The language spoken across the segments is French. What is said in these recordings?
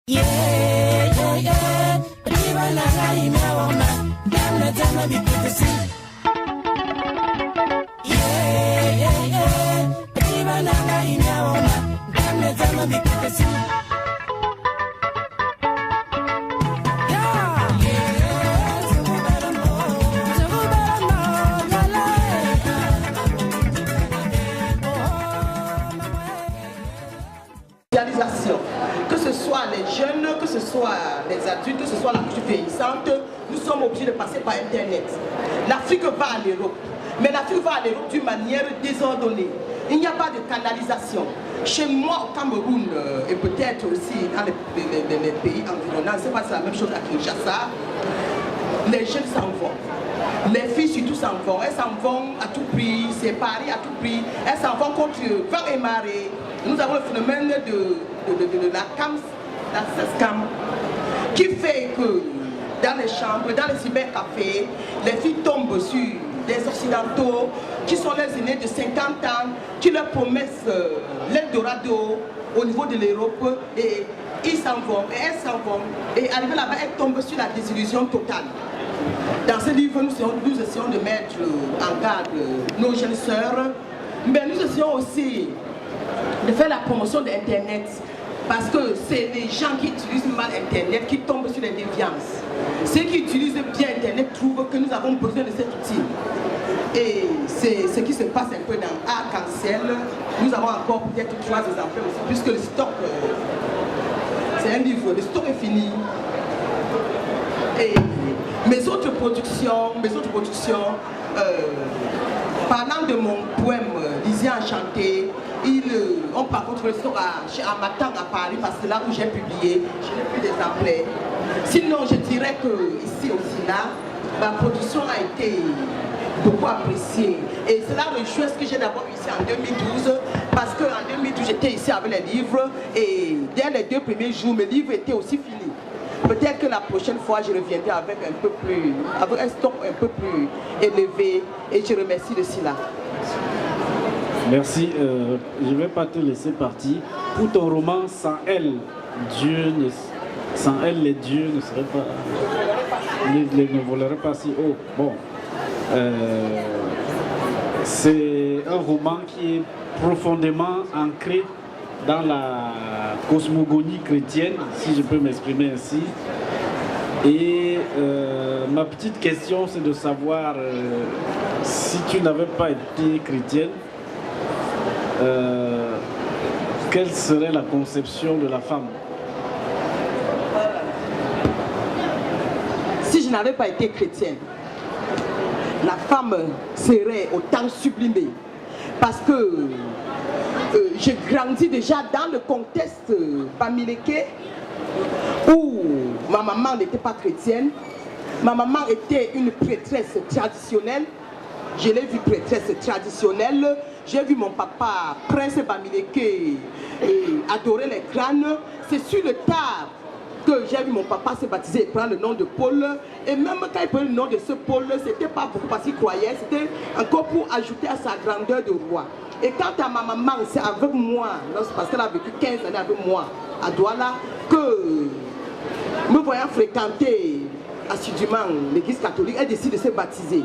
Yeah, yeah, yeah. Riba na gai me wama. Damna dama bi putasi. Yeah, yeah, yeah. Riba na gai me wama. Damna dama bi putasi. Que ce soit les jeunes, que ce soit les adultes, que ce soit la culture vieillissante, nous sommes obligés de passer par Internet. L'Afrique va à l'Europe, mais l'Afrique va à l'Europe d'une manière désordonnée. Il n'y a pas de canalisation. Chez moi, au Cameroun, et peut-être aussi dans les pays environnants, je ne sais pas si c'est la même chose à Kinshasa, les jeunes s'en vont. Les filles surtout s'en vont. Elles s'en vont à tout prix, séparées à tout prix. Elles s'en vont contre vent et marée. Nous avons le phénomène de la CAMS, la CESCAM, qui fait que dans les chambres, dans les cybercafés, les filles tombent sur des occidentaux qui sont les aînés de 50 ans, qui leur promettent l'Eldorado au niveau de l'Europe, et ils s'en vont, et elles s'en vont, et arrivées là-bas, elles tombent sur la désillusion totale. Dans ce livre, nous essayons de mettre en garde nos jeunes sœurs, mais nous essayons aussi de faire la promotion d'Internet, parce que c'est les gens qui utilisent mal Internet qui tombent sur les déviances. Ceux qui utilisent bien Internet trouvent que nous avons besoin de cet outil. Et c'est ce qui se passe un peu dans Arc-en-Ciel. Nous avons encore peut-être 3 exemplaires aussi, puisque le stock, c'est un livre, le stock est fini. Et mes autres productions, parlant de mon poème Lisier enchanté, on par contre le sera chez Amatan à Paris, parce que c'est là où j'ai publié, je n'ai plus d'exemplaires. Sinon, je dirais que ici aussi là, ma production a été beaucoup appréciée. Et cela rejoint ce que j'ai d'abord ici en 2012, parce qu'en 2012 j'étais ici avec les livres, et dès les 2 premiers jours, mes livres étaient aussi finis. Peut-être que la prochaine fois, je reviendrai avec avec un stock un peu plus élevé, et je remercie de cela. Merci. Je ne vais pas te laisser partir. Pour ton roman, sans elle, les dieux ne seraient pas, ne voleraient pas si haut. Bon, c'est un roman qui est profondément ancré dans la cosmogonie chrétienne, si je peux m'exprimer ainsi. Et ma petite question, c'est de savoir si tu n'avais pas été chrétienne, quelle serait la conception de la femme? Si je n'avais pas été chrétienne, la femme serait autant sublimée, parce que j'ai grandi déjà dans le contexte bamileke où ma maman n'était pas chrétienne. Ma maman était une prêtresse traditionnelle. Je l'ai vue prêtresse traditionnelle. J'ai vu mon papa, prince bamileke, adorer les crânes. C'est sur le tard que j'ai vu mon papa se baptiser et prendre le nom de Paul. Et même quand il prenait le nom de ce Paul, c'était pas beaucoup parce qu'il croyait, c'était encore pour ajouter à sa grandeur de roi. Et quant à ma maman, c'est avec moi, parce qu'elle a vécu 15 années avec moi à Douala, que me voyant fréquenter assidûment l'église catholique, elle décide de se baptiser.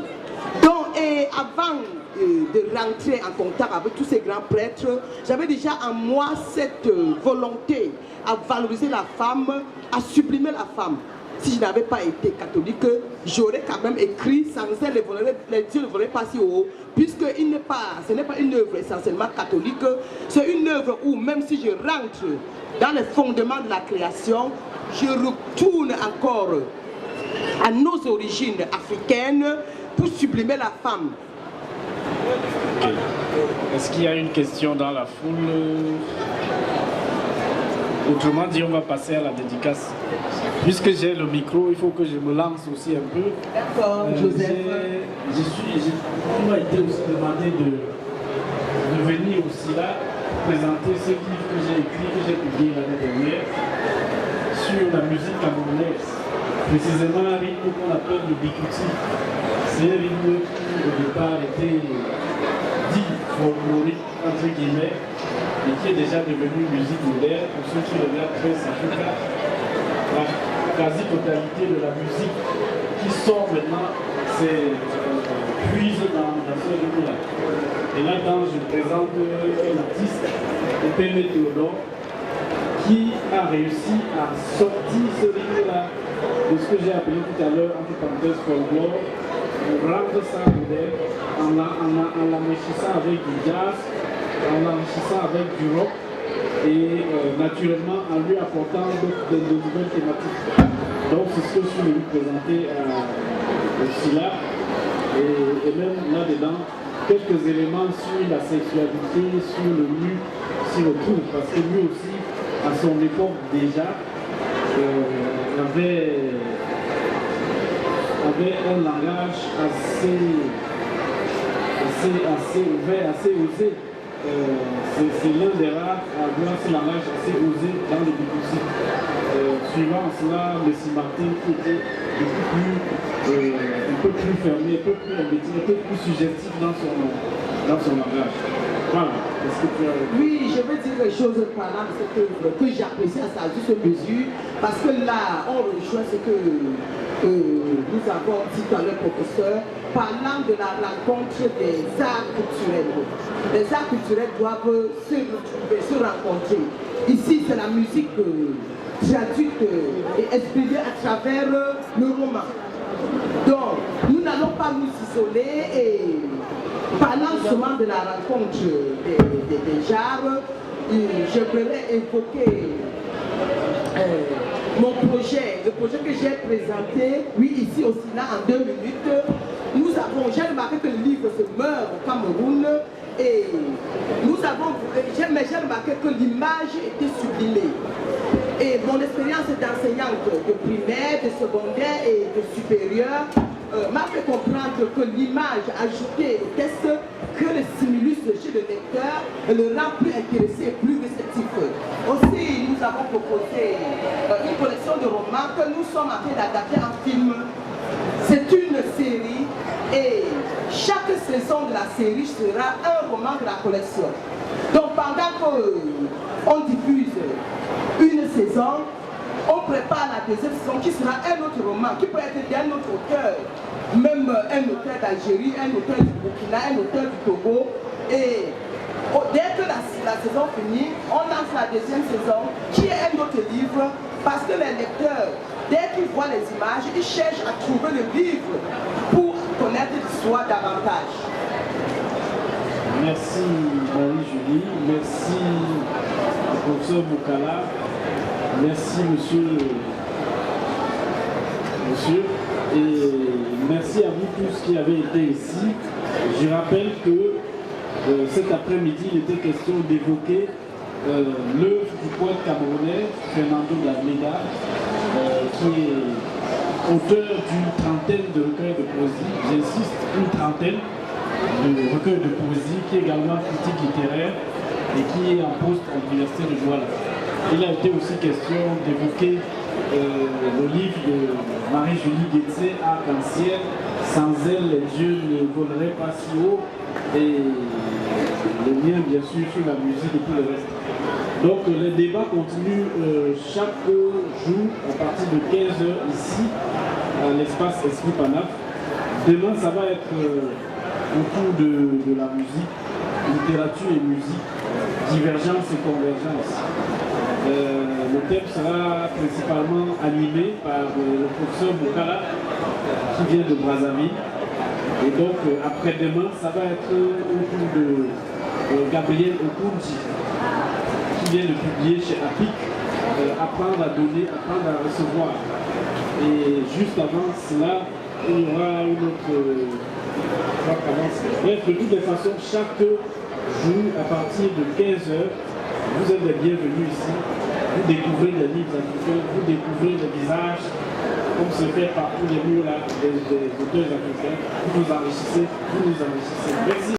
Donc, et avant de rentrer en contact avec tous ces grands prêtres, j'avais déjà en moi cette volonté à valoriser la femme, à sublimer la femme. Si je n'avais pas été catholique, j'aurais quand même écrit sans elle, les dieux ne volaient pas si haut, puisque ce n'est pas une œuvre essentiellement catholique, c'est une œuvre où même si je rentre dans les fondements de la création, je retourne encore à nos origines africaines pour sublimer la femme. Okay. Est-ce qu'il y a une question dans la foule? Autrement dit, on va passer à la dédicace. Puisque j'ai le micro, il faut que je me lance aussi un peu. D'accord, Joseph. Il m'a été aussi demandé de venir aussi là, présenter ce livre que j'ai écrit, que j'ai publié l'année dernière, sur la musique camerounaise. Précisément un rythme qu'on appelle le bikuti. C'est un rythme qui au départ était dit folklorique, entre guillemets, et qui est déjà devenu musique moderne. Pour ceux qui regardent Trace Africa, la quasi-totalité de la musique qui sort maintenant, c'est puise dans ce livre-là. Et là, quand je présente un artiste, Epeme Théodore, qui a réussi à sortir ce livre-là de ce que j'ai appelé tout à l'heure, entre parenthèses, folklore, pour rendre ça moderne, en l'enrichissant avec du jazz, en l'enrichissant avec du rock, et naturellement en lui apportant de nouvelles thématiques. Donc c'est ce que je suis venu présenter aussi là, et même là-dedans, quelques éléments sur la sexualité, sur le nu, s'y retrouve, parce que lui aussi, à son époque déjà, avait un langage assez ouvert, assez osé. C'est l'un des rares à avoir ce langage assez osé dans le Debussy. Suivant cela, M. Martin qui était un peu plus fermé, un peu plus embêté, un peu plus suggestif dans son langage. Voilà. Est-ce que tu as... Oui, je veux dire quelque chose par là de cette œuvre que j'apprécie à sa juste mesure, parce que là, on rejoint ce que nous avons dit dans le professeur, parlant de la rencontre des arts culturels. Les arts culturels doivent se retrouver, se rencontrer. Ici, c'est la musique traduite et exprimée à travers le roman. Donc, nous n'allons pas nous isoler et parlant seulement de la rencontre des genres, j'aimerais évoquer mon projet, le projet que j'ai présenté, oui, ici aussi, là, en 2 minutes. J'ai remarqué que le livre se meurt au Cameroun et j'ai remarqué que l'image était sublimée. Et mon expérience d'enseignante de primaire, de secondaire et de supérieur m'a fait comprendre que l'image ajoutée au texte crée le stimulus chez le lecteur et le rend plus intéressé et plus réceptif. Aussi, nous avons proposé une collection de romans que nous sommes en train d'adapter en film. C'est une série et chaque saison de la série sera un roman de la collection. Donc pendant qu'on diffuse une saison, on prépare la deuxième saison qui sera un autre roman, qui peut être d'un autre auteur, même un auteur d'Algérie, un auteur du Burkina, un auteur du Togo. Et dès que la saison finit, on lance la deuxième saison qui est un autre livre, parce que les lecteurs, dès qu'ils voient les images, ils cherchent à trouver le livre pour connaître l'histoire davantage. Merci Marie-Julie, merci professeur Boukala, merci monsieur, et merci à vous tous qui avez été ici. Je rappelle que cet après-midi, il était question d'évoquer l'œuvre du poète camerounais Fernando D'Almeida, qui est auteur d'une trentaine de recueils de poésie, j'insiste, une trentaine de recueils de poésie, qui est également critique littéraire et qui est en poste à l'université de Douala. Il a été aussi question d'évoquer le livre de Marie-Julie Guetze, Arc-en-Ciel, sans elle les dieux ne voleraient pas si haut, et le lien bien sûr sur la musique et tout le reste. Donc les débats continuent chaque jour à partir de 15h ici à l'espace Esprit Panaf. Demain ça va être autour de la musique, littérature et musique, divergence et convergence. Le thème sera principalement animé par le professeur Boukala qui vient de Brazzaville. Et donc après-demain, ça va être autour de Gabriel Okoundji qui vient de publier chez APIC, Apprendre à donner, apprendre à recevoir. Et juste avant cela, il y aura une autre... Bref, de toutes les façons, chaque jour à partir de 15h, vous êtes les bienvenus ici. Vous découvrez les livres africains, vous découvrez les visages, comme se fait par tous les murs là, des auteurs africains. Vous nous enrichissez, Merci.